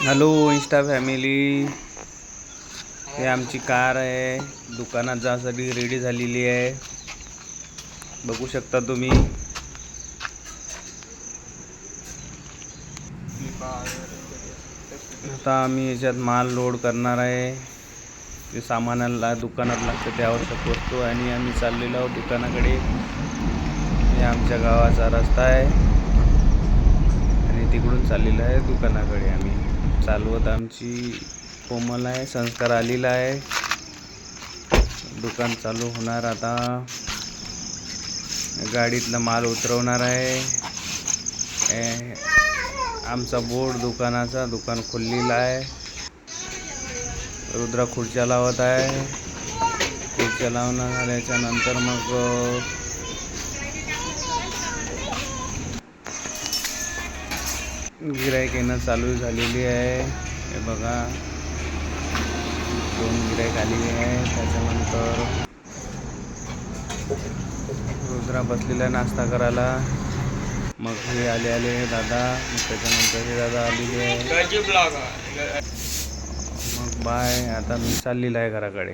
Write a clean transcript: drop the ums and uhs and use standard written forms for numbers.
Hello Insta family, हे आमची car आहे, दुकानात जाण्यासाठी रेडी झालेली आहे. बघू शकता तुम्ही. आता आम्ही याच्यात माल लोड करणार आहे. जे सामानाला दुकानात लागतं ते आवश्यक वस्तू, आणि आम्ही चाललेलो आहोत दुकानाकडे. हे आमच्या गावाचा रस्ता आहे आणि तिकडून चाललेला आहे दुकानाकडे. आम्ही चालवत आमची कोमल आहे, संस्कार आलेला आहे. दुकान चालू होणार आता. गाडीतला माल उतरवणार आहे. आमचा बोर्ड दुकानाचा, दुकान खुललेला आहे. रुद्रा खुर्च्या लावत आहे. खुर्च्या लावून झाल्याच्या नंतर मग गिराईक येणं चालू झालेली आहे. हे बघा, 2 गिराईक आलेली आहे. त्याच्यानंतर रुद्रा बसलेला नाश्ता करायला. मग हे आले दादा. मग त्याच्यानंतर हे दादा आलेले आहे. मग बाय. आता मी चाललेला आहे घराकडे.